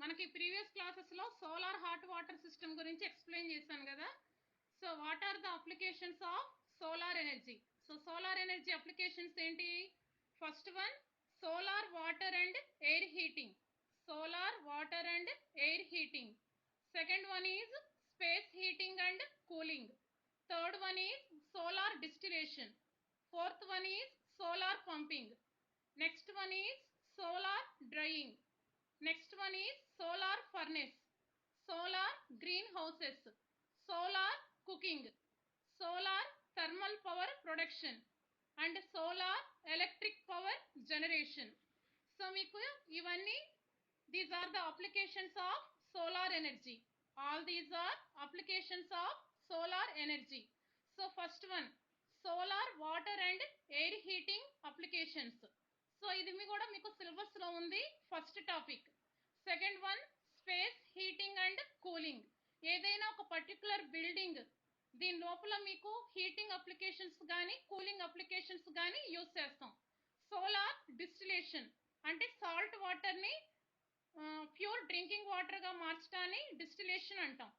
మనకి previous classes లో solar hot water system గురించి ఎక్స్ప్లెయిన్ చేశాను కదా. So what are the applications of solar energy? So solar energy applications ఏంటి? First one, solar water and air heating. Solar water and air heating. Second one is space heating and cooling. Third one is solar distillation. Fourth one is solar pumping. Next one is solar drying. Next one is solar furnace, solar greenhouses, solar cooking, solar thermal power production and solar electric power generation. So meeku ivanni, these are the applications of solar energy. All these are applications of solar energy. So first one, solar water and air heating applications. So ఇది మీ కూడా మీకు syllabus లో ఉంది, first topic. Second one, space heating and cooling. ఏదైనా ఒక particular building, దీని లోపల మీకు హీటింగ్ అప్లికేషన్స్ కానీ కూలింగ్ అప్లికేషన్స్ కానీ యూజ్ చేస్తాం. సోలార్ డిస్టిలేషన్ అంటే సాల్ట్ వాటర్ని ప్యూర్ డ్రింకింగ్ వాటర్గా మార్చడాన్ని డిస్టిలేషన్ అంటాం.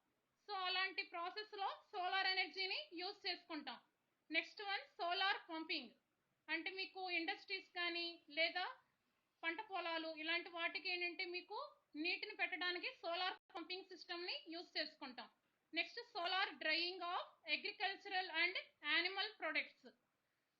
సో అలాంటి ప్రాసెస్లో సోలార్ ఎనర్జీని యూజ్ చేసుకుంటాం. నెక్స్ట్ వన్, సోలార్ పంపింగ్ అంటే మీకు ఇండస్ట్రీస్ కానీ లేదా పంట పొలాలు ఇలాంటి వాటికి ఏంటంటే మీకు నీటిని పెట్టడానికి సోలార్ పంపింగ్ సిస్టమ్ని యూజ్ చేసుకుంటాం. Next, solar drying of agricultural and animal products.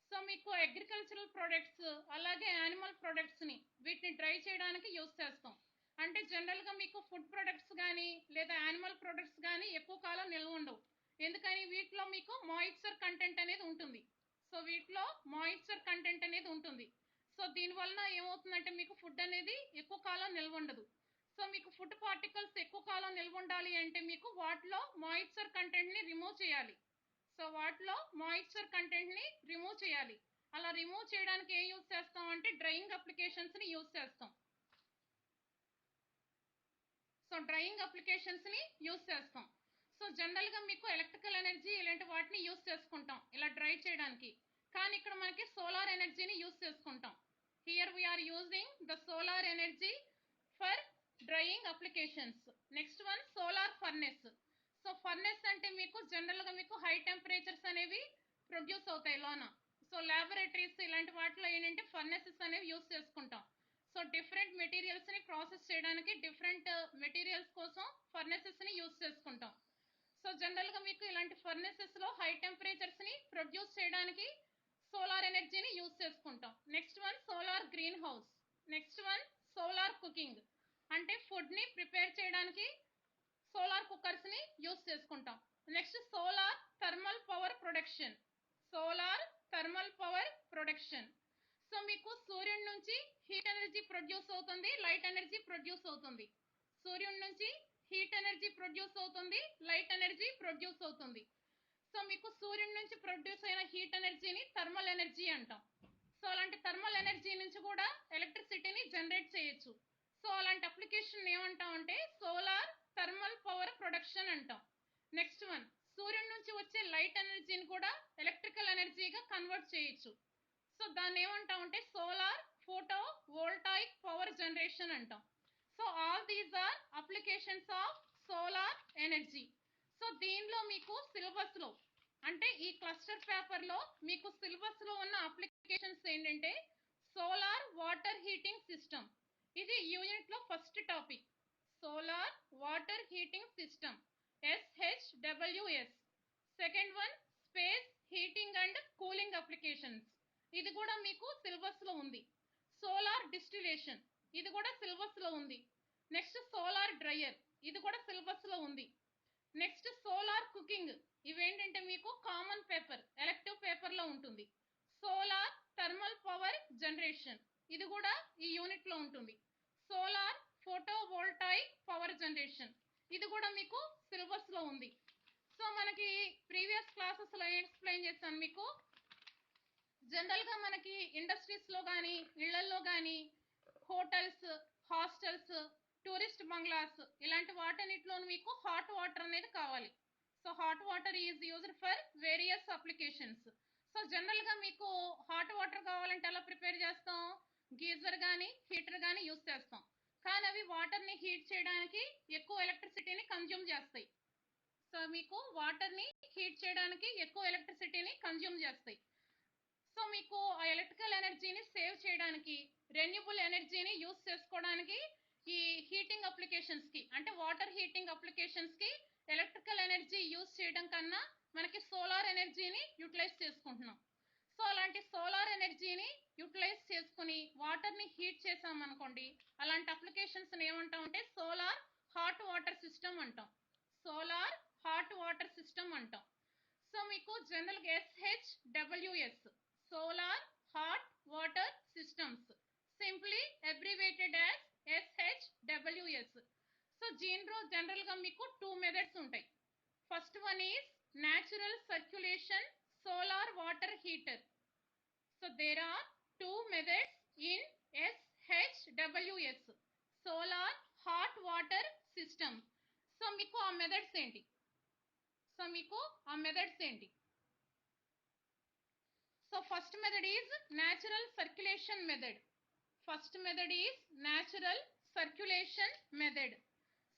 So మీకు అగ్రికల్చరల్ ప్రొడక్ట్స్ అలాగే యానిమల్ ప్రొడక్ట్స్ని వీటిని డ్రై చేయడానికి యూజ్ చేస్తాం. అంటే జనరల్గా మీకు ఫుడ్ ప్రొడక్ట్స్ కానీ లేదా యానిమల్ ప్రొడక్ట్స్ కానీ ఎక్కువ కాలం నిల్వ ఉండవు. ఎందుకని? వీటిలో మీకు మాయిశ్చర్ కంటెంట్ అనేది ఉంటుంది. సో వీటిలో మాయిశ్చర్ కంటెంట్ అనేది ఉంటుంది. సో దీనివలన ఏమవుతుందంటే మీకు ఫుడ్ అనేది ఎక్కువ కాలం నిల్వ ఉండదు. సో మీకు ఫుడ్ పార్టికల్స్ ఎక్కువ కాలం నిల్వ ఉండాలి అంటే మీకు వాటిలో మాయిశ్చర్ కంటెంట్ని రిమూవ్ చేయాలి. సో వాటిలో మాయిశ్చర్ కంటెంట్ని రిమూవ్ చేయాలి. అలా రిమూవ్ చేయడానికి ఏం యూజ్ చేస్తాం అంటే డ్రైయింగ్ అప్లికేషన్స్ని యూజ్ చేస్తాం. సో డ్రైయింగ్ అప్లికేషన్స్ని యూజ్ చేస్తాం. సో జనరల్గా మీకు ఎలక్ట్రికల్ ఎనర్జీ ఇలాంటి వాటిని యూజ్ చేసుకుంటాం ఇలా డ్రై చేయడానికి. కానీ ఇక్కడ మనకి సోలార్ ఎనర్జీని యూజ్ చేసుకుంటాం. Here we are using the solar energy for drying applications. Next one, solar furnace. So furnace అంటే మీకు జనరల్గా మీకు హై టెంపరేచర్స్ అనేవి ప్రొడ్యూస్ అవుతాయి లోన. సో ల్యాబొరేటరీస్ ఇలాంటి వాటిలో ఏంటంటే ఫర్నెసెస్ అనేవి యూజ్ చేసుకుంటాం. సో డిఫరెంట్ మెటీరియల్స్ని ప్రాసెస్ చేయడానికి డిఫరెంట్ మెటీరియల్స్ కోసం ఫర్నెసెస్ని యూజ్ చేసుకుంటాం. సో జనరల్గా మీకు ఇలాంటి ఫర్నెసెస్లో హై టెంపరేచర్స్ని ప్రొడ్యూస్ చేయడానికి సోలార్ ఎనర్జీని యూజ్ చేసుకుంటాం. Next one, solar green house. Next one, solar cooking అంటే ఫుడ్ని ప్రిపేర్ చేయడానికి సోలార్ కుక్కర్స్ని యూజ్ చేసుకుంటాం. Next, solar thermal power production. Solar thermal power production. So మీకు సూర్యుడి నుంచి హీట్ ఎనర్జీ ప్రొడ్యూస్ అవుతుంది, లైట్ ఎనర్జీ ప్రొడ్యూస్ అవుతుంది. సూర్యుడి నుంచి హీట్ ఎనర్జీ ప్రొడ్యూస్ అవుతుంది, లైట్ ఎనర్జీ ప్రొడ్యూస్ అవుతుంది. సో మీకు సూర్యుడి నుంచి ప్రొడ్యూస్ అయిన హీట్ ఎనర్జీని థర్మల్ ఎనర్జీ అంటాం. సో అలాంటి థర్మల్ ఎనర్జీ నుంచి కూడా ఎలక్ట్రిసిటీని జనరేట్ చేయొచ్చు. సో అలాంటి అప్లికేషన్ ఏమంటాం అంటే సోలార్ థర్మల్ పవర్ ప్రొడక్షన్ అంటాం. నెక్స్ట్ వన్, సూర్యుడి నుంచి వచ్చే లైట్ ఎనర్జీని కూడా ఎలక్ట్రికల్ ఎనర్జీగా కన్వర్ట్ చేయొచ్చు. సో దాన్ని ఏమంటాం అంటే solar photovoltaic power generation అంటాం. So all these are applications of solar energy. So దీనిలో మీకు సిలబస్లో అంటే ఈ క్లస్టర్ పేపర్లో మీకు సిలబస్లో ఉన్న అప్లికేషన్స్ ఏంటంటే సోలార్ వాటర్ హీటింగ్ సిస్టమ్. ఇది యూనిట్లో first topic. Solar water heating system, SHWS. Second one, space heating and cooling applications. ఇది కూడా మీకు సిలబస్లో ఉంది. సోలార్ డిస్టిలేషన్ ఇది కూడా సిలబస్లో ఉంది. నెక్స్ట్, సోలార్ డ్రైయర్ ఇది కూడా సిలబస్లో ఉంది. నెక్స్ట్, సోలార్ కుకింగ్ ఇవేంటంటే మీకు కామన్ పేపర్ ఎలెక్టివ్ పేపర్లో ఉంటుంది. సోలార్ థర్మల్ పవర్ జనరేషన్ ఇది కూడా ఈ యూనిట్లో ఉంటుంది. Solar photovoltaic power generation ఇది కూడా మీకు సిలబస్లో ఉంది. సో మనకి ప్రీవియస్ క్లాసెస్లో ఎక్స్ప్లెయిన్ చేస్తాను మీకు. జనరల్గా మనకి ఇండస్ట్రీస్లో కానీ ఇళ్లల్లో కానీ హోటల్స్, హాస్టల్స్, టూరిస్ట్ బంగ్లాస్ ఇలాంటి వాటన్నిటిలో మీకు హాట్ వాటర్ అనేది కావాలి. So hot water is used for various applications. So జనరల్గా మీకు హాట్ వాటర్ కావాలంటే ఎలా ప్రిపేర్ చేస్తాం? గీజర్ కానీ హీటర్ కానీ యూజ్ చేస్తాం. కానీ అవి వాటర్ని హీట్ చేయడానికి ఎక్కువ ఎలక్ట్రిసిటీని కన్జ్యూమ్ చేస్తాయి. సో మీకు వాటర్ని హీట్ చేయడానికి ఎక్కువ ఎలక్ట్రిసిటీని కన్జ్యూమ్ చేస్తాయి. సో మీకు ఆ ఎలక్ట్రికల్ ఎనర్జీని సేవ్ చేయడానికి రెన్యూబుల్ ఎనర్జీని యూస్ చేసుకోవడానికి ఈ హీటింగ్ అప్లికేషన్స్కి అంటే వాటర్ హీటింగ్ అప్లికేషన్స్కి ఎలక్ట్రికల్ ఎనర్జీ యూస్ చేయడం కన్నా మనకి సోలార్ ఎనర్జీని యూటిలైజ్ చేసుకుంటున్నాం. సో అలాంటి సోలార్ ఎనర్జీని యూటిలైజ్ చేసుకుని వాటర్ని హీట్ చేసామనుకోండి, అలాంటి అప్లికేషన్స్ ఏమంటాం అంటే సోలార్ హాట్ వాటర్ సిస్టమ్ అంటాం. సోలార్ హాట్ వాటర్ సిస్టమ్ అంటాం. సో మీకు జనరల్గా SHWS solar hot water systems, simply abbreviated as SHWS. So దీంట్లో జనరల్గా మీకు 2 మెథడ్స్ ఉంటాయి. First one is natural circulation solar water heater. So there are 2 methods in SHWS solar hot water system. So మీకు ఆ methods ఏంటి? So first method is natural circulation method.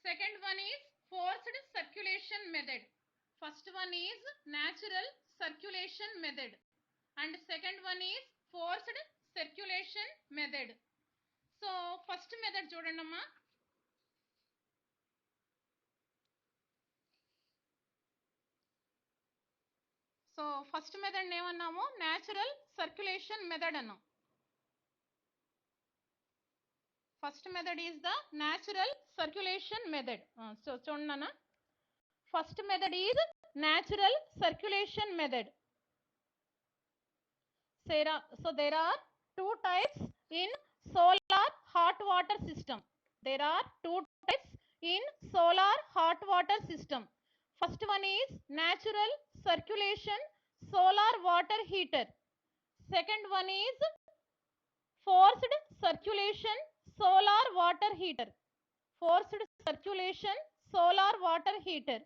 Second one is forced circulation method. First one is natural circulation method and second one is forced circulation method. So first method చూడండమ్మా. So first method ఏమన్నాము? Natural circulation method అన్నాం. First method is the natural circulation method. So చూడన్నా, first method is natural circulation method. So there are 2 types in solar hot water system. First one is natural circulation solar water heater. Second one is forced circulation solar water heater.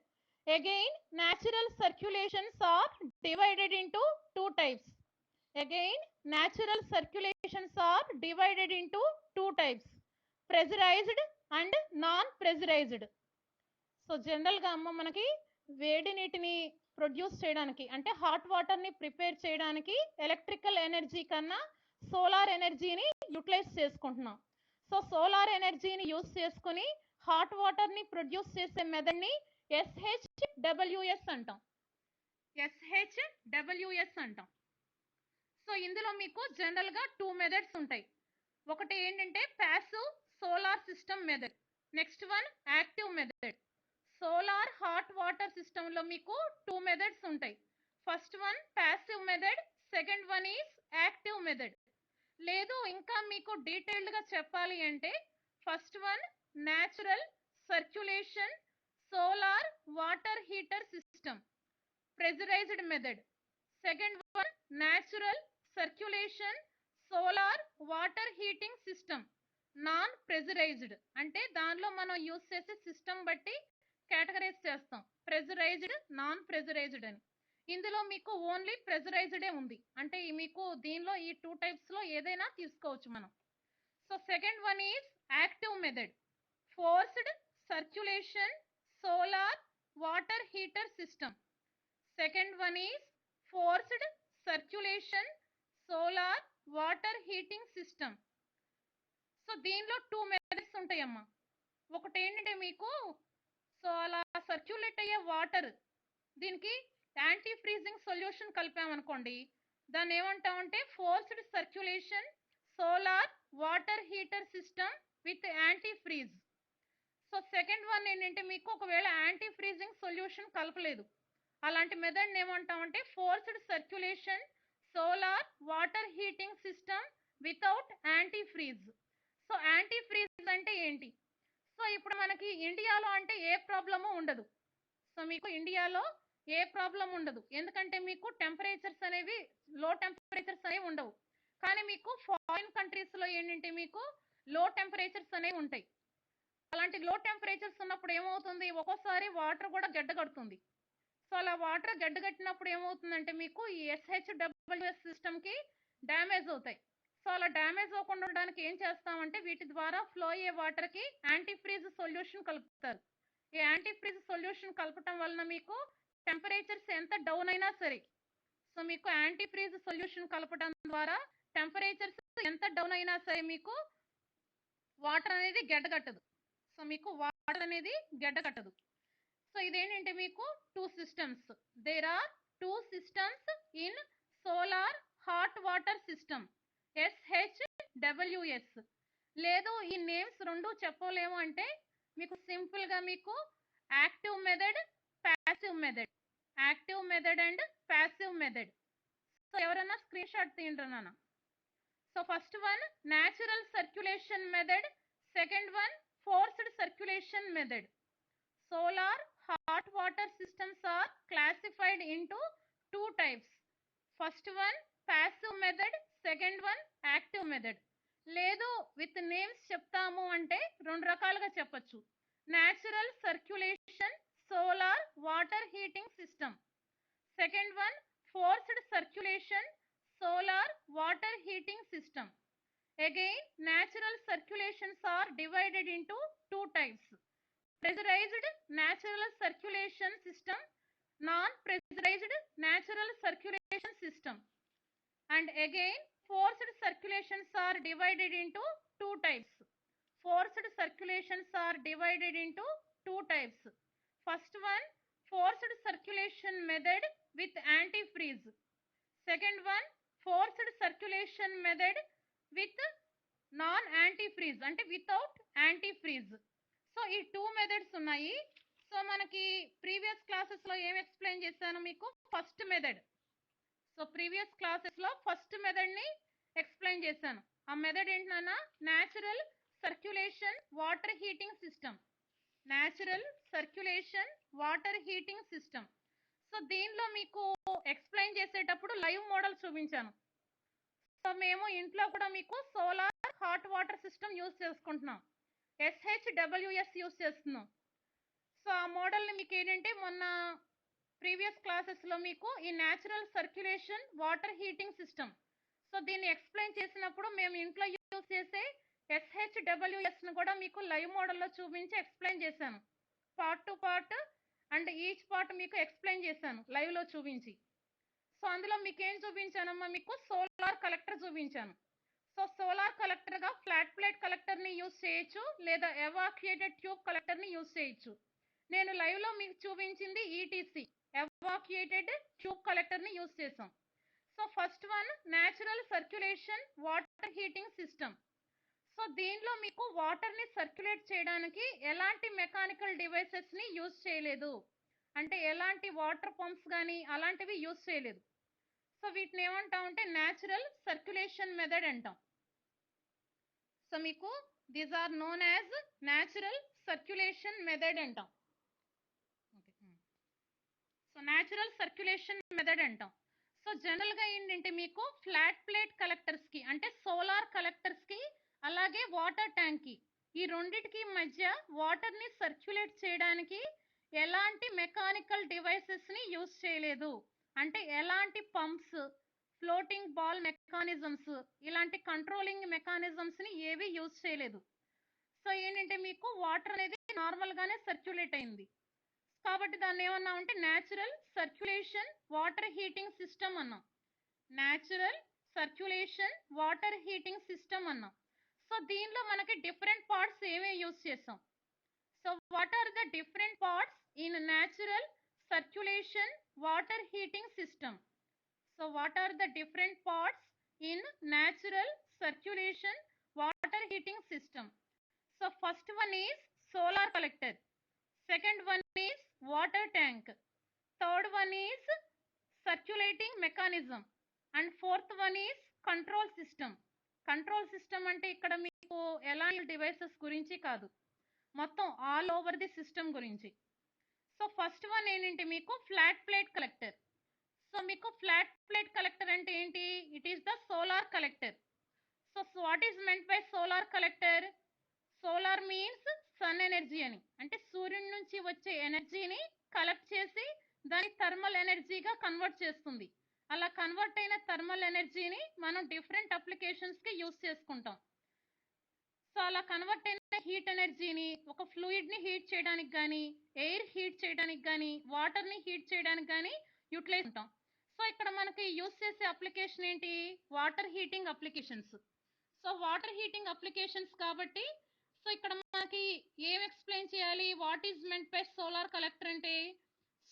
Again, natural circulations are divided into 2 types. Pressurized and non-pressurized. So జనరల్గా అమ్మ మనకి వేడి నీటిని produce చేయడానికి అంటే hot వాటర్ని prepare చేయడానికి electrical energy కన్నా సోలార్ ఎనర్జీని యూటిలైజ్ చేసుకుంటున్నాం. సో సోలార్ ఎనర్జీని యూస్ చేసుకుని హాట్ వాటర్ని ప్రొడ్యూస్ చేసే మెథడ్ని SHWS అంటాం. సో ఇందులో మీకు జనరల్గా 2 మెథడ్స్ ఉంటాయి. ఒకటి ఏంటంటే passive solar system method, next one active method. Solar hot water సిస్టంలో మీకు 2 మెథడ్స్ ఉంటాయి. First one passive method, second one is active method. లేదు ఇంకా మీకు డీటెయిల్డ్గా చెప్పాలి అంటే first one natural circulation solar water heater system pressurised method. Second one natural circulation solar water heating system non pressurised. అంటే దానిలో మనం యూస్ చేసే సిస్టమ్ బట్టి కేటగరైజ్ చేస్తాం, ప్రెజరైజ్డ్, నాన్ ప్రెజరైజ్డ్ అని. ఇందులో మీకు ఓన్లీ ప్రెజరైజ్డే ఉంది, అంటే మీకు దీనిలో ఈ 2 టైప్స్లో ఏదైనా తీసుకోవచ్చు మనం. So second one is active method, forced circulation solar water heater system. Second one is forced circulation solar water heating system. So దీనిలో 2 మెథడ్స్ ఉంటాయమ్మా. ఒకటి ఏంటంటే మీకు సో అలా సర్క్యులేట్ అయ్యే వాటర్, దీనికి యాంటీ ఫ్రీజింగ్ సొల్యూషన్ కలిపామనుకోండి, దాన్ని ఏమంటామంటే forced circulation solar water heater system with anti freeze. So second one ఏంటంటే మీకు ఒకవేళ యాంటీ ఫ్రీజింగ్ సొల్యూషన్ కలపలేదు, అలాంటి మెథడ్ ఏమంటామంటే forced circulation solar water heating system without anti freeze. So anti freeze అంటే ఏంటి? So ఇప్పుడు మనకి ఇండియాలో అంటే ఏ ప్రాబ్లము ఉండదు. సో మీకు ఇండియాలో ఏ ప్రాబ్లం ఉండదు, ఎందుకంటే మీకు టెంపరేచర్స్ అనేవి లో టెంపరేచర్స్ అనేవి ఉండవు. కానీ మీకు ఫారిన్ కంట్రీస్లో ఏంటంటే మీకు లో టెంపరేచర్స్ అనేవి ఉంటాయి. అలాంటి లో టెంపరేచర్స్ ఉన్నప్పుడు ఏమవుతుంది, ఒక్కోసారి వాటర్ కూడా గడ్డగడుతుంది. సో అలా వాటర్ గడ్డగట్టినప్పుడు ఏమవుతుందంటే మీకు ఈ SHWS సిస్టమ్కి డ్యామేజ్ అవుతాయి. సో అలా డ్యామేజ్ అవ్వకుండా ఉండడానికి ఏం చేస్తామంటే వీటి ద్వారా ఫ్లో అయ్యే వాటర్కి యాంటీఫ్రీజ్ సొల్యూషన్ కలుపుతారు. ఈ యాంటీఫ్రీజ్ సొల్యూషన్ కలపటం వలన మీకు టెంపరేచర్స్ ఎంత డౌన్ అయినా సరే, సో మీకు యాంటీఫ్రీజ్ సొల్యూషన్ కలపడం ద్వారా టెంపరేచర్స్ ఎంత డౌన్ అయినా సరే మీకు వాటర్ అనేది గడ్డగట్టదు. సో మీకు వాటర్ అనేది గడ్డగట్టదు. సో ఇదేంటంటే మీకు two systems, there are two systems in solar hot water system SHWS. లేదు ఈ నేమ్స్ రెండు చెప్పలేము అంటే మీకు సింపుల్ గా మీకు active method, passive method, active method and passive method. So ఎవరన్నా స్క్రీన్ షాట్ తీయండి. So first one natural circulation method, second one forced circulation method. Solar hot water systems are classified into two types. First one passive method, second one active method. లేదు with names చెప్తాము అంటే రెండు రకాలుగా చెప్పొచ్చు. Natural circulation solar water heating system, second one forced circulation solar water heating system. Again, natural circulations are divided into two types. Pressurized natural circulation system, non-pressurized natural circulation system. And again, forced circulations are divided into two types. Forced circulations are divided into two types. First one, forced circulation method with antifreeze. Second one, forced circulation method with non-antifreeze అంటే without antifreeze. So ఈ two methods ఉన్నాయి. So మనకి previous క్లాసెస్లో ఏం explain చేశాను మీకు, first method. So previous క్లాసెస్లో first మెథడ్ని ఎక్స్ప్లెయిన్ చేశాను. ఆ మెథడ్ ఏంటన్నా natural circulation water heating system. Natural circulation water heating system. So దీనిలో మీకు ఎక్స్ప్లెయిన్ చేసేటప్పుడు లైవ్ మోడల్ చూపించాను. సో మేము ఇంట్లో కూడా మీకు solar hot water system use చేసుకుంటున్నాం, SHWS యూజ్ చేస్తున్నాం. సో ఆ మోడల్ని మీకు ఏంటంటే మొన్న ప్రీవియస్ క్లాసెస్లో మీకు ఈ natural circulation water heating system, so దీన్ని ఎక్స్ప్లెయిన్ చేసినప్పుడు మేము ఇంట్లో యూజ్ చేసే SHWSను కూడా మీకు లైవ్ మోడల్లో చూపించి ఎక్స్ప్లెయిన్ చేశాను. Part to part and each part మీకు ఎక్స్ప్లెయిన్ చేశాను లైవ్లో చూపించి. సో అందులో మీకు ఏం చూపించానమ్మా, మీకు సోలార్ కలెక్టర్ చూపించాను. సో సోలార్ కలెక్టర్గా ఫ్లాట్ ప్లేట్ కలెక్టర్ని యూజ్ చేయొచ్చు, లేదా ఎవాక్యుయేటెడ్ ట్యూబ్ కలెక్టర్ని యూజ్ చేయొచ్చు. నేను లైవ్లో మీకు చూపించింది ETC ఎవాక్యుయేటెడ్ ట్యూబ్ కలెక్టర్ని యూజ్ చేసాం. So first one natural circulation water heating system. So దీనిలో మీకు వాటర్ని సర్క్యులేట్ చేయడానికి ఎలాంటి మెకానికల్ డివైసెస్ని యూజ్ చేయలేదు, అంటే ఎలాంటి వాటర్ పంప్స్ కానీ అలాంటివి యూజ్ చేయలేదు. సో వీటిని ఏమంటాం అంటే న్యాచురల్ సర్క్యులేషన్ మెథడ్ అంటాం. సో మీకు these are known as natural circulation method అంటాం. సో న్యాచురల్ సర్క్యులేషన్ మెథడ్ అంటాం. సో జనరల్గా ఏంటంటే మీకు ఫ్లాట్ ప్లేట్ కలెక్టర్స్కి అంటే సోలార్ కలెక్టర్స్కి అలాగే వాటర్ ట్యాంక్కి ఈ రెండిటికి మధ్య వాటర్ని సర్క్యులేట్ చేయడానికి ఎలాంటి మెకానికల్ డివైసెస్ని యూజ్ చేయలేదు, అంటే ఎలాంటి పంప్స్, ఫ్లోటింగ్ బాల్ మెకానిజమ్స్, ఇలాంటి కంట్రోలింగ్ మెకానిజమ్స్ని ఏవి యూజ్ చేయలేదు. సో ఏంటంటే మీకు వాటర్ అనేది నార్మల్గానే సర్క్యులేట్ అయింది కాబట్టి దాన్ని ఏమన్నా అంటే natural circulation water heating system అన్నాం. Natural circulation water heating system అన్నాం. సో దీనిలో మనకి డిఫరెంట్ పార్ట్స్ ఏమేమి యూజ్ చేస్తాం. So what are the different parts in natural circulation water heating system. So what are the different parts in natural circulation water heating system? So first one is solar collector, second one is water tank, third one is circulating mechanism and fourth one is control system. Control system అంటే ఇక్కడ మీకు ఎలాంటి devices గురించి కాదు, మొత్తం all over the system గురించి. So first one ఏంటంటే మీకు ఫ్లాట్ ప్లేట్ కలెక్టర్. సో మీకు ఫ్లాట్ ప్లేట్ కలెక్టర్ అంటే ఏంటి, it is the solar collector. So what is meant by solar collector? Solar means sun energy అని, అంటే సూర్యుడి నుంచి వచ్చే ఎనర్జీని కలెక్ట్ చేసి దాన్ని థర్మల్ ఎనర్జీగా కన్వర్ట్ చేస్తుంది. అలా కన్వర్ట్ అయిన థర్మల్ ఎనర్జీని మనం డిఫరెంట్ అప్లికేషన్స్కి యూస్ చేసుకుంటాం. సో అలా కన్వర్ట్ అయిన హీట్ ఎనర్జీని ఒక ఫ్లూయిడ్ని హీట్ చేయడానికి కానీ, ఎయిర్ హీట్ చేయడానికి కానీ, వాటర్ని హీట్ చేయడానికి కానీ యూటిలైజ్ ఉంటాం. సో ఇక్కడ మనకి యూస్ చేసే అప్లికేషన్ ఏంటి? Water heating applications. So water heating applications కాబట్టి సో ఇక్కడ మనకి ఏం ఎక్స్ప్లెయిన్ చేయాలి? What is meant by solar collector అంటే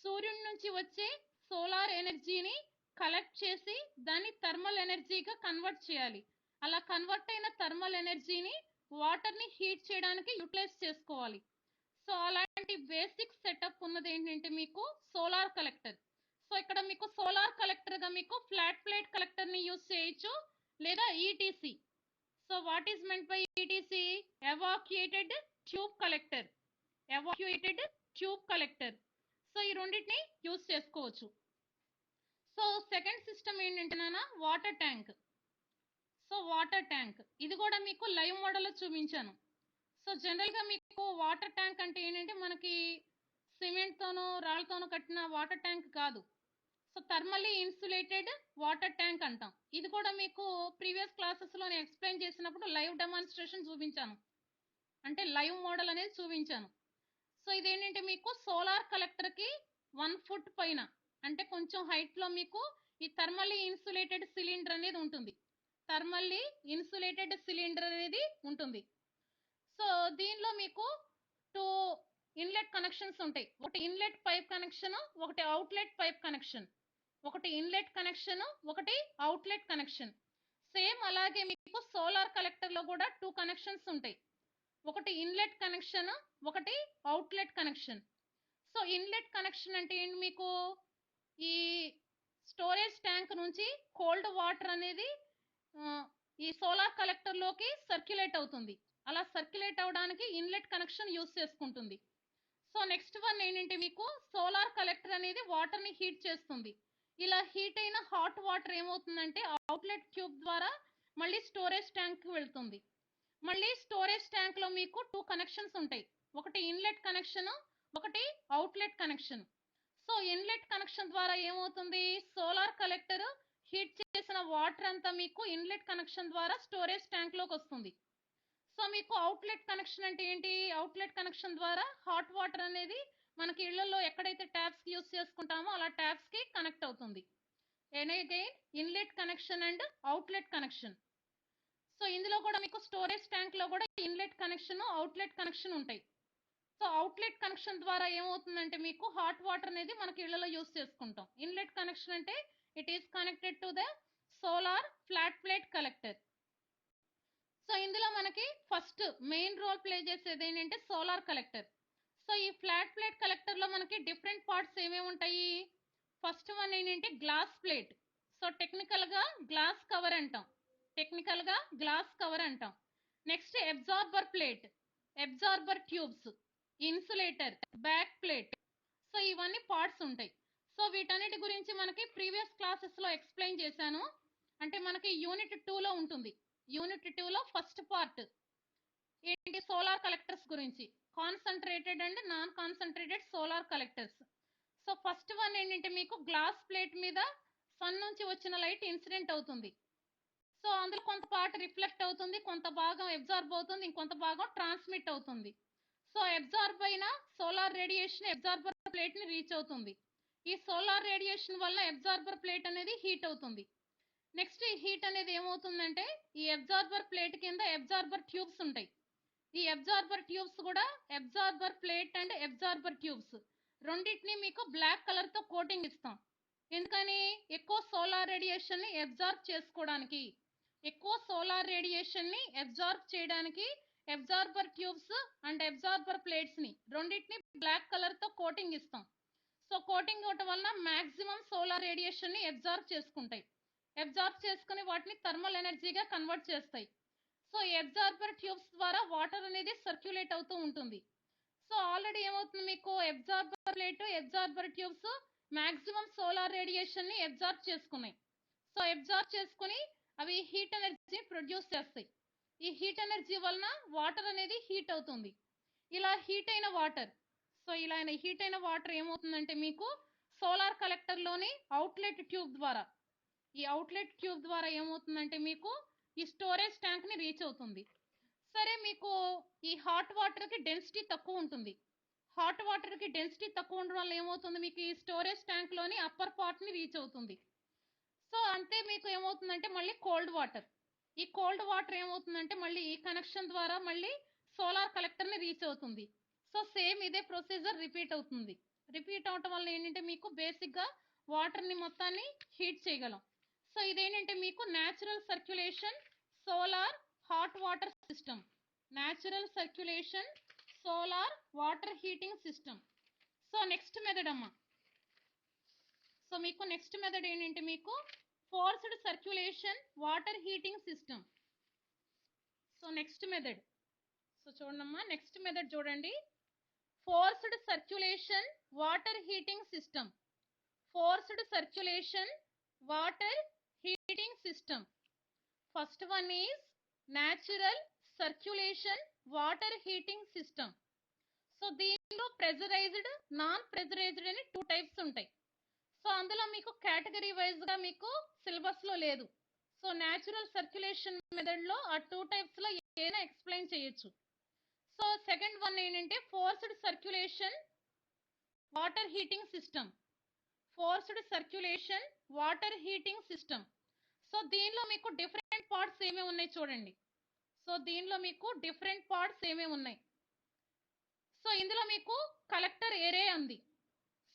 సూర్యుడి నుంచి వచ్చే సోలార్ ఎనర్జీని కలెక్ట్ చేసి దాన్ని థర్మల్ ఎనర్జీగా కన్వర్ట్ చేయాలి. అలా కన్వర్ట్ అయిన థర్మల్ ఎనర్జీని వాటర్ని హీట్ చేయడానికి యూటిలైజ్ చేసుకోవాలి. సో అలాంటి బేసిక్ సెటప్ ఉన్నది ఏంటంటే మీకు సోలార్ కలెక్టర్. సో ఇక్కడ మీకు సోలార్ కలెక్టర్గా మీకు ఫ్లాట్ ప్లేట్ కలెక్టర్ని యూజ్ చేయొచ్చు లేదా ETC. So what is meant by ETC? Evacuated tube collector. Evacuated tube collector. So ఈ రెండింటిని యూజ్ చేసుకోవచ్చు. సో సెకండ్ సిస్టమ్ ఏంటంటే నాన్న water tank. So water tank ఇది కూడా మీకు లైవ్ మోడల్లో చూపించాను. సో జనరల్గా మీకు వాటర్ ట్యాంక్ అంటే ఏంటంటే మనకి సిమెంట్తోనో రాళ్ళతోనో కట్టిన వాటర్ ట్యాంక్ కాదు. So thermally insulated water tank అంటాం. ఇది కూడా మీకు ప్రీవియస్ క్లాసెస్లో నేను ఎక్స్ప్లెయిన్ చేసినప్పుడు లైవ్ డెమాన్స్ట్రేషన్ చూపించాను, అంటే లైవ్ మోడల్ అనేది చూపించాను. సో ఇదేంటంటే మీకు సోలార్ కలెక్టర్కి 1 ఫుట్ పైన అంటే కొంచెం హైట్లో మీకు ఈ థర్మల్లీ ఇన్సులేటెడ్ సిలిండర్ అనేది ఉంటుంది. థర్మల్లీ ఇన్సులేటెడ్ సిలిండర్ అనేది ఉంటుంది. సో దీనిలో మీకు 2 ఇన్లెట్ కనెక్షన్స్ ఉంటాయి. ఒకటి ఇన్లెట్ పైప్ కనెక్షన్, ఒకటి అవుట్లెట్ పైప్ కనెక్షన్. ఒకటి ఇన్లెట్ కనెక్షన్, ఒకటి అవుట్లెట్ కనెక్షన్. సేమ్ అలాగే మీకు సోలార్ కలెక్టర్లో కూడా 2 కనెక్షన్స్ ఉంటాయి. ఒకటి ఇన్లెట్ కనెక్షన్, ఒకటి outlet connection. So inlet connection అంటే ఏంటి? మీకు ఈ స్టోరేజ్ ట్యాంక్ నుంచి కోల్డ్ వాటర్ అనేది ఈ సోలార్ కలెక్టర్లోకి సర్క్యులేట్ అవుతుంది. అలా సర్క్యులేట్ అవడానికి ఇన్లెట్ కనెక్షన్ యూస్ చేసుకుంటుంది. సో నెక్స్ట్ వన్ ఏంటంటే మీకు సోలార్ కలెక్టర్ అనేది వాటర్ని హీట్ చేస్తుంది. ఇలా హీట్ అయిన హాట్ వాటర్ ఏమవుతుందంటే అవుట్లెట్ ట్యూబ్ ద్వారా మళ్ళీ స్టోరేజ్ ట్యాంక్కి వెళ్తుంది. మళ్ళీ స్టోరేజ్ ట్యాంక్లో మీకు 2 కనెక్షన్స్ ఉంటాయి. ఒకటి ఇన్లెట్ కనెక్షన్, ఒకటి outlet connection. So inlet connection ద్వారా ఏమవుతుంది? సోలార్ కలెక్టర్ హీట్ చేసిన వాటర్ అంతా మీకు ఇన్లెట్ కనెక్షన్ ద్వారా స్టోరేజ్ ట్యాంక్లోకి వస్తుంది. సో మీకు అవుట్లెట్ కనెక్షన్ అంటే ఏంటి? అవుట్లెట్ కనెక్షన్ ద్వారా హాట్ వాటర్ అనేది మనకి ఇళ్లలో ఎక్కడైతే ట్యాప్స్ యూస్ చేసుకుంటామో అలా ట్యాప్స్కి కనెక్ట్ అవుతుంది. Again inlet connection and outlet connection. So ఇందులో కూడా మీకు స్టోరేజ్ ట్యాంక్లో కూడా ఇన్లెట్ కనెక్షన్, అవుట్లెట్ కనెక్షన్ ఉంటాయి. సో అవుట్లెట్ కనెక్షన్ ద్వారా ఏమవుతుందంటే మీకు హాట్ వాటర్ అనేది మనకి ఇళ్లలో యూస్ చేసుకుంటాం. ఇన్లెట్ కనెక్షన్ అంటే it is connected to the solar flat plate collector. So ఇందులో మనకి ఫస్ట్ మెయిన్ రోల్ ప్లే చేసేది ఏంటంటే సోలార్ కలెక్టర్. సో ఈ ఫ్లాట్ ప్లేట్ కలెక్టర్లో మనకి డిఫరెంట్ పార్ట్స్ ఏమేమి ఉంటాయి? ఫస్ట్ వన్ ఏంటంటే గ్లాస్ ప్లేట్. సో టెక్నికల్గా గ్లాస్ కవర్ అంటాం. టెక్నికల్గా గ్లాస్ కవర్ అంటాం. Next absorber plate, absorber tubes, insulator, back plate. So ఇవన్నీ పార్ట్స్ ఉంటాయి. సో వీటన్నిటి గురించి మనకి ప్రీవియస్ క్లాసెస్లో ఎక్స్ప్లెయిన్ చేశాను. అంటే మనకి యూనిట్ 2లో ఉంటుంది. యూనిట్ 2లో ఫస్ట్ పార్ట్ ఏంటి? సోలార్ కలెక్టర్స్ గురించి, concentrated and non concentrated solar collectors. So first one ఏంటంటే మీకు గ్లాస్ ప్లేట్ మీద సన్ నుంచి వచ్చిన లైట్ ఇన్సిడెంట్ అవుతుంది. సో అందులో కొంత పార్ట్ రిఫ్లెక్ట్ అవుతుంది, కొంత భాగం అబ్జార్బ్ అవుతుంది, ఇంకొంత భాగం ట్రాన్స్మిట్ అవుతుంది. సో అబ్జార్బ్ అయిన సోలార్ రేడియేషన్ అబ్జార్బర్ ప్లేట్ని రీచ్ అవుతుంది. ఈ సోలార్ రేడియేషన్ వల్ల అబ్జార్బర్ ప్లేట్ అనేది హీట్ అవుతుంది. నెక్స్ట్ ఈ హీట్ అనేది ఏమవుతుందంటే ఈ అబ్జార్బర్ ప్లేట్ కింద అబ్జార్బర్ ట్యూబ్స్ ఉంటాయి. ఈ అబ్జార్బర్ ట్యూబ్స్ కూడా absorber plate and absorber tubes రెండింటిని మీకు బ్లాక్ కలర్తో కోటింగ్ ఇస్తాం. ఎందుకని? ఎక్కువ సోలార్ రేడియేషన్ని అబ్జార్బ్ చేసుకోవడానికి, ఎక్కువ సోలార్ రేడియేషన్ని అబ్జార్బ్ చేయడానికి అబ్జార్బర్ ట్యూబ్స్ అండ్ అబ్జార్బర్ ప్లేట్స్ని రెండింటిని బ్లాక్ కలర్తో కోటింగ్ ఇస్తాం. సో కోటింగ్ ఇవ్వటం వల్ల మ్యాక్సిమం సోలార్ రేడియేషన్ని అబ్జార్బ్ చేసుకుంటాయి. అబ్జార్బ్ చేసుకుని వాటిని థర్మల్ ఎనర్జీగా కన్వర్ట్ చేస్తాయి. సో ఈ అబ్జార్బర్ ట్యూబ్స్ ద్వారా వాటర్ అనేది సర్క్యులేట్ అవుతూ ఉంటుంది. సో ఆల్రెడీ ఏమవుతుంది మీకు absorber plate, absorber tubes maximum solar రేడియేషన్ని అబ్జార్బ్ చేసుకున్నాయి. సో అబ్జార్బ్ చేసుకుని అవి హీట్ ఎనర్జీ ప్రొడ్యూస్ చేస్తాయి. ఈ హీట్ ఎనర్జీ వలన వాటర్ అనేది హీట్ అవుతుంది. ఇలా హీట్ అయిన వాటర్, సో ఇలా హీట్ అయిన వాటర్ ఏమవుతుందంటే మీకు సోలార్ కలెక్టర్లోని అవుట్లెట్ ట్యూబ్ ద్వారా ఈ అవుట్లెట్ ట్యూబ్ ద్వారా ఏమవుతుందంటే మీకు ఈ స్టోరేజ్ ట్యాంక్ని రీచ్ అవుతుంది. సరే మీకు ఈ హాట్ వాటర్కి డెన్సిటీ తక్కువ ఉంటుంది. హాట్ వాటర్కి డెన్సిటీ తక్కువ ఉండడం వల్ల ఏమవుతుంది, మీకు ఈ స్టోరేజ్ ట్యాంక్లోని అప్పర్ పార్ట్ని రీచ్ అవుతుంది. సో అంతే మీకు ఏమవుతుందంటే మళ్ళీ కోల్డ్ వాటర్, ఈ కోల్డ్ వాటర్ ఏమవుతుందంటే మళ్ళీ ఈ కనెక్షన్ ద్వారా మళ్ళీ సోలార్ కలెక్టర్ని రీచ్ అవుతుంది. సో సేమ్ ఇదే ప్రొసీజర్ రిపీట్ అవుతుంది. రిపీట్ అవటం వల్ల ఏంటంటే మీకు బేసిక్గా వాటర్ని మొత్తాన్ని హీట్ చేయగలం. సో ఇదేంటంటే మీకు natural circulation solar hot water system, natural circulation solar water heating system. So next method అమ్మా, సో మీకు నెక్స్ట్ మెథడ్ ఏంటంటే మీకు forced circulation water heating system. So next method, so చూడమ్మా నెక్స్ట్ మెథడ్ చూడండి, forced circulation water heating system. Forced circulation water heating system. First one is natural circulation water heating system. So దీనిలో pressurised non pressurised అని 2 types ఉంటాయి. So అందులో మీకు category వైజ్గా మీకు సిలబస్లో లేదు. సో న్యాచురల్ సర్క్యులేషన్ మెథడ్లో ఆ 2 టైప్స్లో ఏదైనా ఎక్స్ప్లెయిన్ చేయొచ్చు. సో సెకండ్ వన్ ఏంటంటే forced circulation water heating system. Forced circulation water heating system. So దీనిలో మీకు డిఫరెంట్ పార్ట్స్ ఏమేమి ఉన్నాయి చూడండి. సో దీనిలో మీకు డిఫరెంట్ పార్ట్స్ ఏమేమి ఉన్నాయి. సో ఇందులో మీకు కలెక్టర్ ఏరే ఉంది.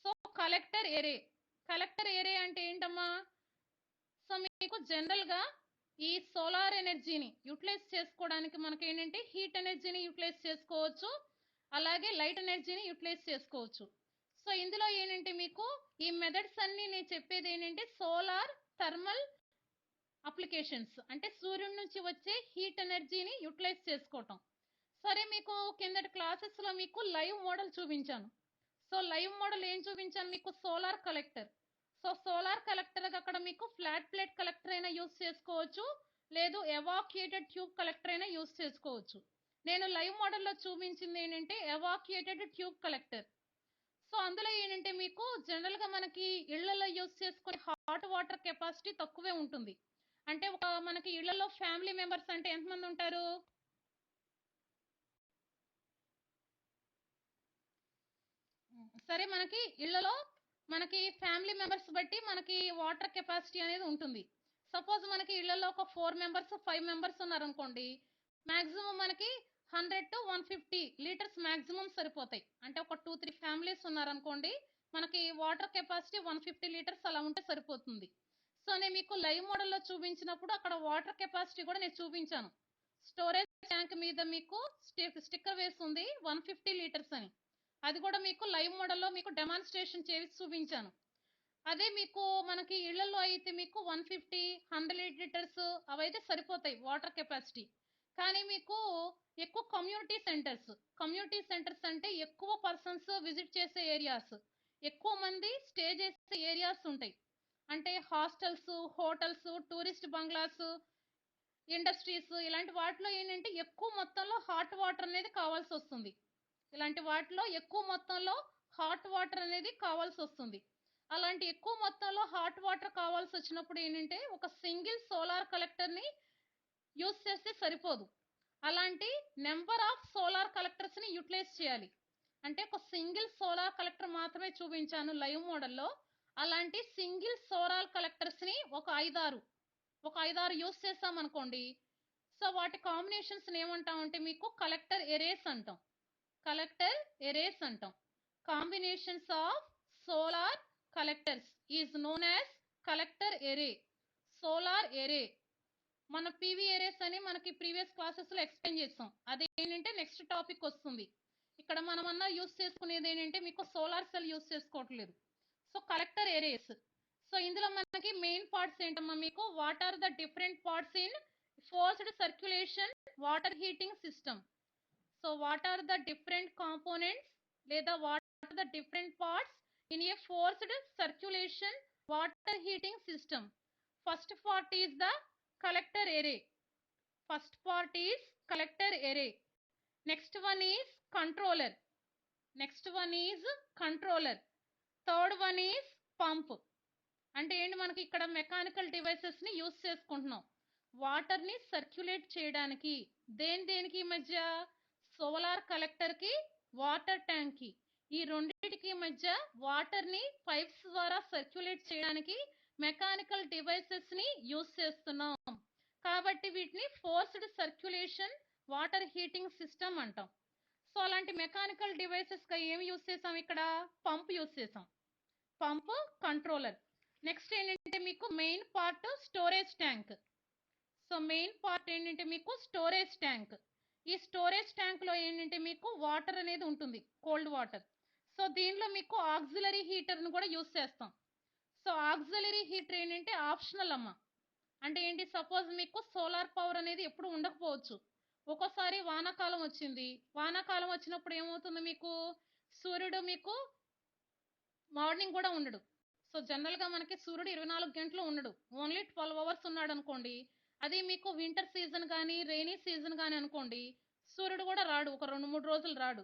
సో కలెక్టర్ ఏరే, కలెక్టర్ ఏరే అంటే ఏంటమ్మా, సో మీకు జనరల్గా ఈ సోలార్ ఎనర్జీని యూటిలైజ్ చేసుకోవడానికి మనకి ఏంటంటే హీట్ ఎనర్జీని యూటిలైజ్ చేసుకోవచ్చు, అలాగే లైట్ ఎనర్జీని యూటిలైజ్ చేసుకోవచ్చు. సో ఇందులో ఏంటంటే మీకు ఈ మెథడ్స్ అన్ని నేను చెప్పేది ఏంటంటే సోలార్ థర్మల్ అప్లికేషన్స్, అంటే సూర్యుడి నుంచి వచ్చే హీట్ ఎనర్జీని యూటిలైజ్ చేసుకోవటం. సరే మీకు కిందటి క్లాసెస్లో మీకు లైవ్ మోడల్ చూపించాను. సో లైవ్ మోడల్ ఏం చూపించాను మీకు, solar collector. So solar collector అక్కడ మీకు ఫ్లాట్ ప్లేట్ కలెక్టర్ అయినా యూస్ చేసుకోవచ్చు, లేదు ఎవాక్యుయేటెడ్ ట్యూబ్ కలెక్టర్ అయినా యూస్ చేసుకోవచ్చు. నేను లైవ్ మోడల్లో చూపించింది ఏంటంటే ఎవాక్యుయేటెడ్ ట్యూబ్ కలెక్టర్. సో అందులో ఏంటంటే మీకు జనరల్గా మనకి ఇళ్లలో యూస్ చేసుకునే హాట్ వాటర్ కెపాసిటీ తక్కువే ఉంటుంది. అంటే ఒక మనకి ఇళ్లలో ఫ్యామిలీ మెంబర్స్ అంటే ఎంతమంది ఉంటారు, సరే మనకి ఇళ్లలో మనకి ఫ్యామిలీ మెంబర్స్ బట్టి మనకి వాటర్ కెపాసిటీ అనేది ఉంటుంది. సపోజ్ మనకి ఇళ్లలో ఒక 4 మెంబర్స్ 5 మెంబర్స్ ఉన్నారనుకోండి, మాక్సిమం మనకి 100 to 150 లీటర్స్ మాక్సిమం సరిపోతాయి. అంటే ఒక 2-3 ఫ్యామిలీస్ ఉన్నారనుకోండి, మనకి వాటర్ కెపాసిటీ 150 లీటర్స్ అలా ఉంటే సరిపోతుంది. సో నేను మీకు లైవ్ మోడల్లో చూపించినప్పుడు అక్కడ వాటర్ కెపాసిటీ కూడా నేను చూపించాను. స్టోరేజ్ ట్యాంక్ మీద మీకు స్టిక్కర్ వేసి ఉంది 150 లీటర్స్ అని, అది కూడా మీకు లైవ్ మోడల్లో మీకు డెమాన్స్ట్రేషన్ చేసి చూపించాను. అదే మీకు మనకి ఇళ్లలో అయితే మీకు 150 100 లీటర్స్ అవైతే సరిపోతాయి వాటర్ కెపాసిటీ. కానీ మీకు ఎక్కువ కమ్యూనిటీ సెంటర్స్ అంటే ఎక్కువ పర్సన్స్ విజిట్ చేసే ఏరియాస్, ఎక్కువ మంది స్టే చేసే ఏరియాస్ ఉంటాయి. అంటే hostels, hotels, tourist bungalows, industries, ఇలాంటి వాటిలో ఏంటంటే ఎక్కువ మొత్తంలో హాట్ వాటర్ అనేది కావాల్సి వస్తుంది. ఇలాంటి వాటిలో ఎక్కువ మొత్తంలో హాట్ వాటర్ అనేది కావాల్సి వస్తుంది. అలాంటి ఎక్కువ మొత్తంలో హాట్ వాటర్ కావాల్సి వచ్చినప్పుడు ఏంటంటే ఒక సింగిల్ సోలార్ కలెక్టర్ని యూస్ చేస్తే సరిపోదు. అలాంటి నెంబర్ ఆఫ్ సోలార్ కలెక్టర్స్ని యూటిలైజ్ చేయాలి. అంటే ఒక సింగిల్ సోలార్ కలెక్టర్ మాత్రమే చూపించాను లైవ్ మోడల్లో. అలాంటి సింగిల్ సోలార్ కలెక్టర్స్ని ఒక ఐదారు యూస్ చేస్తామనుకోండి, సో వాటి కాంబినేషన్స్ ఏమంటామంటే మీకు కలెక్టర్ ఎరేస్ అంటాం. కలెక్టర్ ఎరేస్ అంటాం. Combinations of solar collectors is known as collector array, solar array. మన పీవీ ఎరేస్ అని మనకి ప్రీవియస్ క్లాసెస్లో ఎక్స్ప్లెయిన్ చేస్తాం. అదేంటంటే నెక్స్ట్ టాపిక్ వస్తుంది. ఇక్కడ మనం అన్న యూస్ చేసుకునేది ఏంటంటే మీకు సోలార్ సెల్ యూస్ చేసుకోవట్లేదు. So collector arrays. సో ఇందులో మనకి మెయిన్ పార్ట్స్ ఏంటమ్మా మీకు, what are the different parts in forced circulation water heating system. So what are the different components లేదా what are the different parts in a forced circulation water heating system. First part is the collector array. First part is collector array. Next one is controller. Next one is controller. Third one is pump. అంటే ఏంటి, మనకి ఇక్కడ mechanical డివైసెస్ని use చేసుకుంటున్నాం వాటర్ని circulate చేయడానికి. దేనికి మధ్య? Solar కలెక్టర్కి, వాటర్ ట్యాంక్కి, ఈ రెండింటికి మధ్య వాటర్ని పైప్స్ ద్వారా సర్క్యులేట్ చేయడానికి మెకానికల్ డివైసెస్ని యూస్ చేస్తున్నాం. కాబట్టి వీటిని forced circulation water heating system అంటాం. సో అలాంటి మెకానికల్ డివైసెస్గా ఏమి యూస్ చేసాం? ఇక్కడ పంప్ యూస్ చేసాం. Pump, controller. నెక్స్ట్ ఏంటంటే మీకు main part storage tank. So main part ఏంటంటే మీకు స్టోరేజ్ ట్యాంక్. ఈ స్టోరేజ్ ట్యాంక్ లో ఏంటంటే మీకు వాటర్ అనేది ఉంటుంది, కోల్డ్ వాటర్. సో దీనిలో మీకు ఆక్సిలరీ హీటర్ను కూడా యూస్ చేస్తాం. సో ఆక్సిలరీ హీటర్ ఏంటంటే ఆప్షనల్ అమ్మ. అంటే ఏంటి, సపోజ్ మీకు సోలార్ పవర్ అనేది ఎప్పుడు ఉండకపోవచ్చు. ఒక్కోసారి వానాకాలం వచ్చింది, వానాకాలం వచ్చినప్పుడు ఏమవుతుంది, మీకు సూర్యుడు మీకు మార్నింగ్ కూడా ఉండడు. సో జనరల్గా మనకి సూర్యుడు 24 గంటలు ఉండడు, ఓన్లీ 12 అవర్స్ ఉన్నాడు అనుకోండి. అది మీకు వింటర్ సీజన్ కానీ రెయినీ సీజన్ కానీ అనుకోండి, సూర్యుడు కూడా రాడు, ఒక 2-3 రోజులు రాడు.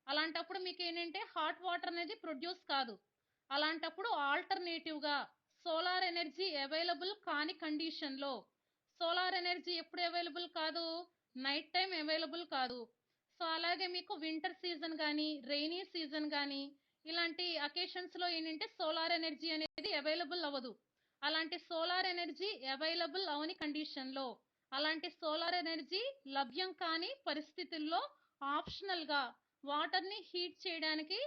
అలాంటప్పుడు మీకు ఏంటంటే హాట్ వాటర్ అనేది ప్రొడ్యూస్ కాదు. అలాంటప్పుడు ఆల్టర్నేటివ్గా సోలార్ ఎనర్జీ అవైలబుల్ కాని కండిషన్లో, సోలార్ ఎనర్జీ ఎప్పుడు అవైలబుల్ కాదు? నైట్ టైం అవైలబుల్ కాదు. సో అలాగే మీకు వింటర్ సీజన్ కానీ రెయినీ సీజన్ కానీ ఇలాంటి అకేషన్స్లో ఏంటంటే సోలార్ ఎనర్జీ అనేది అవైలబుల్ అవ్వదు. అలాంటి సోలార్ ఎనర్జీ అవైలబుల్ అవని కండిషన్లో, అలాంటి సోలార్ ఎనర్జీ లభ్యం కాని పరిస్థితుల్లో ఆప్షనల్గా వాటర్ని హీట్ చేయడానికి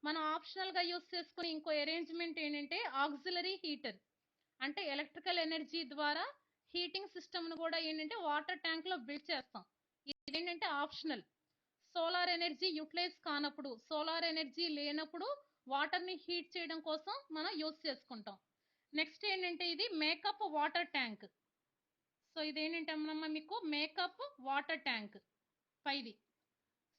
మనం ఆప్షనల్గా యూస్ చేసుకునే ఇంకో అరేంజ్మెంట్ ఏంటంటే ఆక్సిలరీ హీటర్. అంటే ఎలక్ట్రికల్ ఎనర్జీ ద్వారా హీటింగ్ సిస్టమ్ను కూడా ఏంటంటే వాటర్ ట్యాంక్లో బిల్డ్ చేస్తాం. ఇదేంటంటే ఆప్షనల్. సోలార్ ఎనర్జీ యూటిలైజ్ కానప్పుడు, సోలార్ ఎనర్జీ లేనప్పుడు వాటర్ని హీట్ చేయడం కోసం మనం యూస్ చేసుకుంటాం. నెక్స్ట్ ఏంటంటే ఇది మేకప్ వాటర్ ట్యాంక్. సో ఇదేంటంటే అమ్మమ్మ మీకు మేకప్ వాటర్ ట్యాంక్ పైది.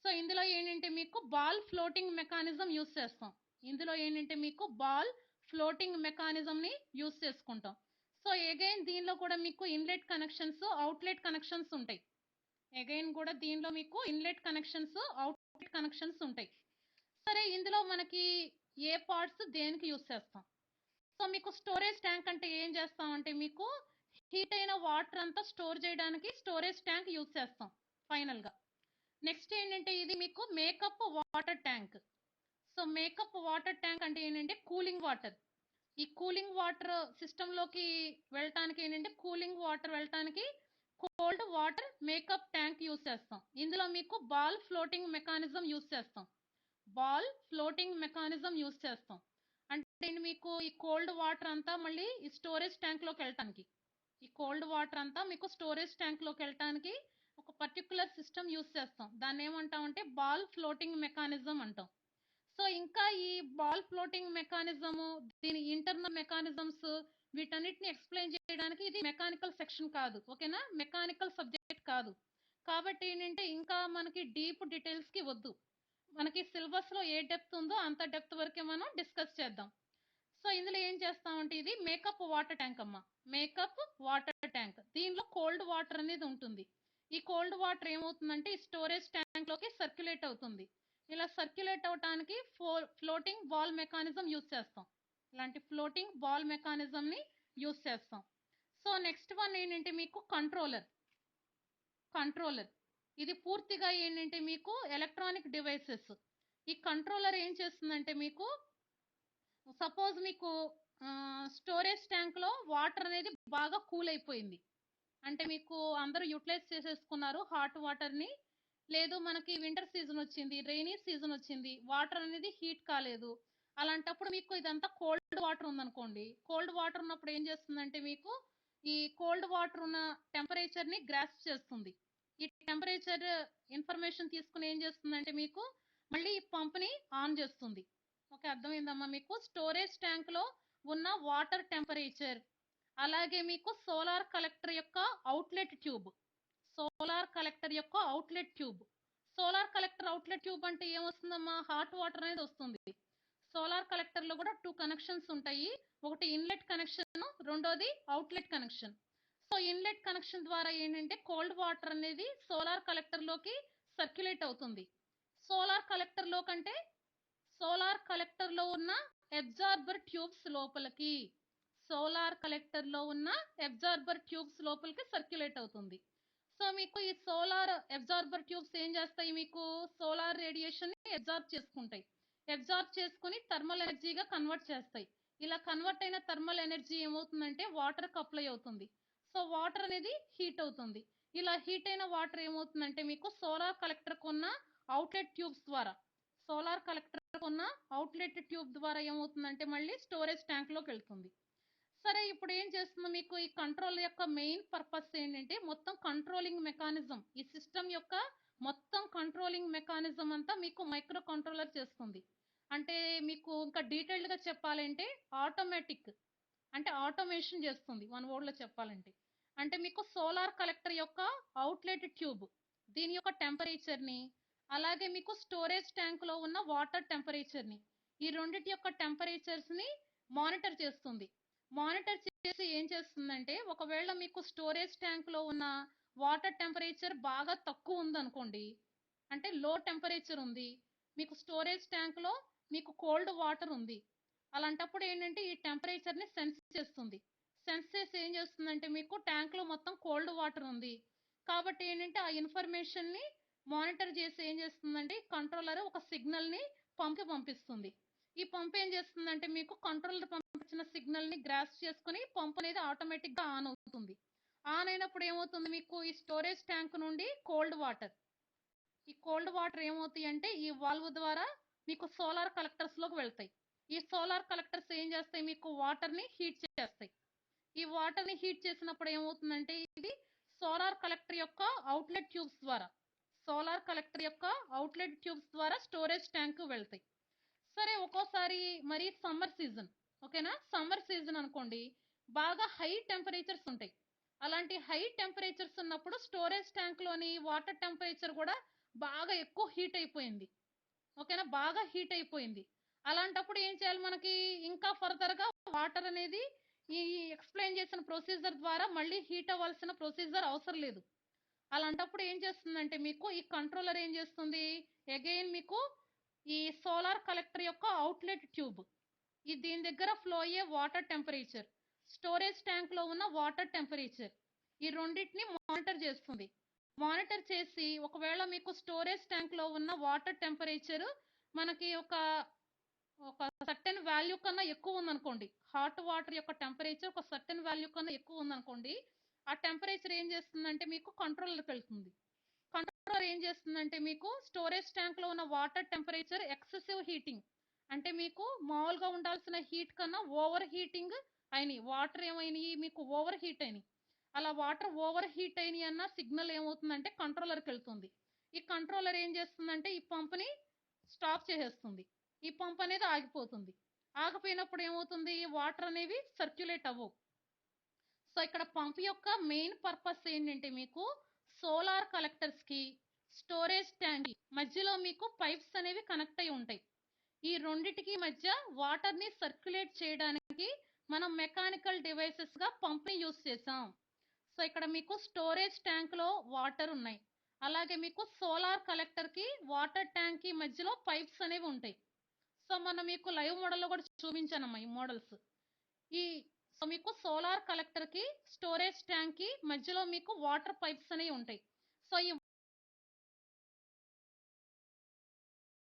సో ఇందులో ఏంటంటే మీకు బాల్ ఫ్లోటింగ్ మెకానిజం యూస్ చేస్తాం. ఇందులో ఏంటంటే మీకు బాల్ ఫ్లోటింగ్ మెకానిజంని యూస్ చేసుకుంటాం. సో అగైన్ దీనిలో కూడా మీకు ఇన్లెట్ కనెక్షన్స్, అవుట్లెట్ కనెక్షన్స్ ఉంటాయి. అగైన్ కూడా దీనిలో మీకు ఇన్లెట్ కనెక్షన్స్, అవుట్లెట్ కనెక్షన్స్ ఉంటాయి. సరే, ఇందులో మనకి ఏ పార్ట్స్ దేనికి యూస్ చేస్తాం? సో మీకు స్టోరేజ్ ట్యాంక్ అంటే ఏం చేస్తామంటే మీకు హీట్ అయిన వాటర్ అంతా స్టోర్ చేయడానికి స్టోరేజ్ ట్యాంక్ యూస్ చేస్తాం ఫైనల్గా. నెక్స్ట్ ఏంటంటే ఇది మీకు makeup water tank. So makeup water tank అంటే ఏంటంటే కూలింగ్ వాటర్. ఈ కూలింగ్ వాటర్ సిస్టంలోకి వెళ్ళటానికి ఏంటంటే కూలింగ్ వాటర్ వెళ్ళటానికి cold water makeup tank use చేస్తాం. ఇందులో మీకు బాల్ ఫ్లోటింగ్ మెకానిజం యూస్ చేస్తాం. బాల్ ఫ్లోటింగ్ మెకానిజం యూస్ చేస్తాం అంటే మీకు ఈ కోల్డ్ వాటర్ అంతా మళ్ళీ ఈ స్టోరేజ్ ట్యాంక్లోకి వెళ్ళటానికి, ఈ కోల్డ్ వాటర్ అంతా మీకు స్టోరేజ్ ట్యాంక్లోకి వెళ్ళటానికి ఒక పర్టికులర్ సిస్టమ్ యూస్ చేస్తాం. దాన్ని ఏమంటాం అంటే బాల్ ఫ్లోటింగ్ మెకానిజం అంటాం. సో ఇంకా ఈ బాల్ ఫ్లోటింగ్ మెకానిజము, దీని ఇంటర్నల్ మెకానిజమ్స్, వీటన్నిటిని ఎక్స్ప్లెయిన్ చేయడానికి ఇది మెకానికల్ సెక్షన్ కాదు, ఓకేనా? మెకానికల్ సబ్జెక్ట్ కాదు. కాబట్టి ఏంటంటే ఇంకా మనకి డీప్ డీటెయిల్స్కి వద్దు. మనకి సిలబస్లో ఏ డెప్త్ ఉందో అంత డెప్త్ వరకే మనం డిస్కస్ చేద్దాం. సో ఇందులో ఏం చేస్తామంటే ఇది మేకప్ వాటర్ ట్యాంక్ అమ్మ. మేకప్ వాటర్ ట్యాంక్, దీనిలో కోల్డ్ వాటర్ అనేది ఉంటుంది. ఈ కోల్డ్ వాటర్ ఏమవుతుందంటే ఈ స్టోరేజ్ ట్యాంక్లోకి సర్క్యులేట్ అవుతుంది. ఇలా సర్క్యులేట్ అవడానికి ఫ్లోటింగ్ బాల్ మెకానిజం యూస్ చేస్తాం. ఇలాంటి ఫ్లోటింగ్ బాల్ మెకానిజంని యూస్ చేస్తాం. సో నెక్స్ట్ వన్ ఏంటంటే మీకు కంట్రోలర్. కంట్రోలర్ ఇది పూర్తిగా ఏంటంటే మీకు ఎలక్ట్రానిక్ డివైసెస్. ఈ కంట్రోలర్ ఏం చేస్తుందంటే మీకు సపోజ్ మీకు స్టోరేజ్ ట్యాంక్లో వాటర్ అనేది బాగా కూల్ అయిపోయింది అంటే మీకు అందరూ యూటిలైజ్ చేసేసుకున్నారు హాట్ వాటర్ని. లేదు మనకి వింటర్ సీజన్ వచ్చింది, రెయినీ సీజన్ వచ్చింది, వాటర్ అనేది హీట్ కాలేదు. అలాంటప్పుడు మీకు ఇదంతా కోల్డ్ వాటర్ ఉందనుకోండి, కోల్డ్ వాటర్ ఉన్నప్పుడు ఏం చేస్తుందంటే మీకు ఈ కోల్డ్ వాటర్ ఉన్న టెంపరేచర్ని గ్రాస్ప్ చేస్తుంది. ఈ టెంపరేచర్ ఇన్ఫర్మేషన్ తీసుకుని ఏం చేస్తుందంటే మీకు మళ్ళీ ఈ పంప్ని ఆన్ చేస్తుంది. ఓకే, అర్థమైందమ్మా మీకు? స్టోరేజ్ ట్యాంక్లో ఉన్న వాటర్ టెంపరేచర్, అలాగే మీకు సోలార్ కలెక్టర్ యొక్క అవుట్లెట్ ట్యూబ్. సోలార్ కలెక్టర్ యొక్క outlet tube. Solar collector outlet tube అంటే ఏమొస్తుందమ్మా? హాట్ వాటర్ అనేది వస్తుంది. సోలార్ కలెక్టర్లో కూడా 2 కనెక్షన్స్ ఉంటాయి. ఒకటి ఇన్లెట్ కనెక్షన్, రెండోది outlet connection. So inlet connection ద్వారా ఏంటంటే కోల్డ్ వాటర్ అనేది సోలార్ కలెక్టర్లోకి సర్క్యులేట్ అవుతుంది. సోలార్ కలెక్టర్లో కంటే సోలార్ కలెక్టర్లో ఉన్న అబ్జార్బర్ ట్యూబ్స్ లోపలికి, సోలార్ కలెక్టర్లో ఉన్న అబ్జార్బర్ ట్యూబ్స్ లోపలికి సర్క్యులేట్ అవుతుంది. సో మీకు ఈ సోలార్ అబ్జార్బర్ ట్యూబ్స్ ఏం చేస్తాయి, మీకు సోలార్ రేడియేషన్ అబ్జార్బ్ చేసుకుంటాయి. అబ్జార్బ్ చేసుకుని థర్మల్ ఎనర్జీగా కన్వర్ట్ చేస్తాయి. ఇలా కన్వర్ట్ అయిన థర్మల్ ఎనర్జీ ఏమవుతుందంటే వాటర్కి అప్లై అవుతుంది. సో వాటర్ అనేది హీట్ అవుతుంది. ఇలా హీట్ అయిన వాటర్ ఏమవుతుందంటే మీకు సోలార్ కలెక్టర్ కొన్న అవుట్లెట్ ట్యూబ్స్ ద్వారా సోలార్ కలెక్టర్ ఉన్న అవుట్లెట్ ట్యూబ్ ద్వారా ఏమవుతుందంటే మళ్ళీ స్టోరేజ్ ట్యాంక్ లోకి వెళ్తుంది. సరే ఇప్పుడు ఏం చేస్తుంది, మీకు ఈ కంట్రోల్ యొక్క మెయిన్ పర్పస్ ఏంటంటే మొత్తం కంట్రోలింగ్ మెకానిజం, ఈ సిస్టమ్ యొక్క మొత్తం కంట్రోలింగ్ మెకానిజం అంతా మీకు మైక్రో కంట్రోలర్ చేస్తుంది. అంటే మీకు ఇంకా డీటెయిల్డ్ గా చెప్పాలంటే ఆటోమేటిక్, అంటే ఆటోమేషన్ చేస్తుంది వన్ వర్డ్ లో చెప్పాలంటే. అంటే మీకు సోలార్ కలెక్టర్ యొక్క అవుట్లెట్ ట్యూబ్ దీని యొక్క టెంపరేచర్ ని, అలాగే మీకు స్టోరేజ్ ట్యాంక్ లో ఉన్న వాటర్ టెంపరేచర్ ని, ఈ రెండిటి యొక్క టెంపరేచర్స్ ని మానిటర్ చేస్తుంది. మానిటర్ చేసి ఏం చేస్తుందంటే ఒకవేళ మీకు స్టోరేజ్ ట్యాంక్ లో ఉన్న వాటర్ టెంపరేచర్ బాగా తక్కువ ఉందనుకోండి, అంటే లో టెంపరేచర్ ఉంది, మీకు స్టోరేజ్ ట్యాంక్ లో మీకు కోల్డ్ వాటర్ ఉంది, అలాంటప్పుడు ఏంటంటే ఈ టెంపరేచర్ ని సెన్స్ చేస్తుంది. సెన్స్ చేసి ఏం చేస్తుందంటే మీకు ట్యాంక్ లో మొత్తం కోల్డ్ వాటర్ ఉంది కాబట్టి ఏంటంటే ఆ ఇన్ఫర్మేషన్ ని మానిటర్ చేసి ఏం చేస్తుందంటే కంట్రోలర్ ఒక సిగ్నల్ ని పంపిస్తుంది. ఈ పంప్ ఏం చేస్తుందంటే మీకు కంట్రోలర్ పంపించిన సిగ్నల్ ని గ్రాస్ చేసుకుని పంప్ అనేది ఆటోమేటిక్ గా ఆన్ అవుతుంది. ఆన్ అయినప్పుడు ఏమవుతుంది, మీకు ఈ స్టోరేజ్ ట్యాంక్ నుండి ఈ కోల్డ్ వాటర్ ఏమవుతాయి అంటే ఈ వాల్వ్ ద్వారా మీకు సోలార్ కలెక్టర్స్ లోకి వెళ్తాయి. ఈ సోలార్ కలెక్టర్స్ ఏం చేస్తాయి, మీకు వాటర్ ని హీట్ చేస్తాయి. ఈ వాటర్ ని హీట్ చేసినప్పుడు ఏమవుతుందంటే ఇది సోలార్ కలెక్టర్ యొక్క అవుట్లెట్ ట్యూబ్స్ ద్వారా స్టోరేజ్ ట్యాంక్ వెళ్తాయి. సరే ఒక్కోసారి మరి సమ్మర్ సీజన్, ఓకేనా, సమ్మర్ సీజన్ అనుకోండి, బాగా హై టెంపరేచర్స్ ఉంటాయి. అలాంటి హై టెంపరేచర్స్ ఉన్నప్పుడు స్టోరేజ్ ట్యాంక్ లోని వాటర్ టెంపరేచర్ కూడా బాగా ఎక్కువ హీట్ అయిపోయింది, ఓకేనా, బాగా హీట్ అయిపోయింది. అలాంటప్పుడు ఏం చేయాలి, మనకి ఇంకా ఫర్దర్ గా వాటర్ అనేది ఈ ఎక్స్ప్లెయిన్ చేసిన ప్రొసీజర్ ద్వారా మళ్ళీ హీట్ అవ్వాల్సిన ప్రొసీజర్ అవసరం లేదు. అలాంటప్పుడు ఏం చేస్తుందంటే మీకు ఈ కంట్రోలర్ ఏం చేస్తుంది, అగైన్ మీకు ఈ సోలార్ కలెక్టర్ యొక్క అవుట్లెట్ ట్యూబ్, ఈ దీని దగ్గర ఫ్లో అయ్యే వాటర్ టెంపరేచర్, స్టోరేజ్ ట్యాంక్ లో ఉన్న వాటర్ టెంపరేచర్, ఈ రెండింటిని మానిటర్ చేస్తుంది. మానిటర్ చేసి ఒకవేళ మీకు స్టోరేజ్ ట్యాంక్ లో ఉన్న వాటర్ టెంపరేచర్ మనకి ఒక సర్టెన్ వాల్యూ కన్నా ఎక్కువ ఉందనుకోండి, హాట్ వాటర్ యొక్క టెంపరేచర్ ఒక సర్టెన్ వాల్యూ కన్నా ఎక్కువ ఉందనుకోండి, ఆ టెంపరేచర్ ఏం చేస్తుందంటే మీకు కంట్రోలర్కి వెళ్తుంది. కంట్రోలర్ ఏం చేస్తుందంటే మీకు స్టోరేజ్ ట్యాంక్ లో ఉన్న వాటర్ టెంపరేచర్ ఎక్సెసివ్ హీటింగ్, అంటే మీకు మామూలుగా ఉండాల్సిన హీట్ కన్నా ఓవర్ హీటింగ్ అయినాయి, వాటర్ ఏమైనాయి మీకు ఓవర్ హీట్ అయినాయి. అలా వాటర్ ఓవర్ హీట్ అయినాయి అన్న సిగ్నల్ ఏమవుతుందంటే కంట్రోలర్కి వెళ్తుంది. ఈ కంట్రోలర్ ఏం చేస్తుందంటే ఈ పంప్ని స్టాప్ చేసేస్తుంది. ఈ పంప్ అనేది ఆగిపోతుంది. ఆగిపోయినప్పుడు ఏమవుతుంది, వాటర్ అనేవి సర్క్యులేట్ అవ్వవు. సో ఇక్కడ పంప్ యొక్క మెయిన్ పర్పస్ ఏంటంటే మీకు సోలార్ కలెక్టర్స్ కి స్టోరేజ్ ట్యాంక్ మధ్యలో మీకు పైప్స్ అనేవి కనెక్ట్ అయి ఉంటాయి. ఈ రెండిటికి మధ్య వాటర్ ని సర్క్యులేట్ చేయడానికి మనం మెకానికల్ డివైసెస్ గా పంప్ ని యూస్ చేసాం. సో ఇక్కడ మీకు స్టోరేజ్ ట్యాంక్ లో వాటర్ ఉన్నాయి, అలాగే మీకు సోలార్ కలెక్టర్ కి వాటర్ ట్యాంక్ కి మధ్యలో పైప్స్ అనేవి ఉంటాయి. సో మనం మీకు లైవ్ మోడల్ లో కూడా చూపించానమ్మా ఈ మోడల్స్. ఈ సో మీకు సోలార్ కలెక్టర్ కి స్టోరేజ్ ట్యాంక్ కి మధ్యలో మీకు వాటర్ పైప్స్ అనేవి ఉంటాయి. సో ఈ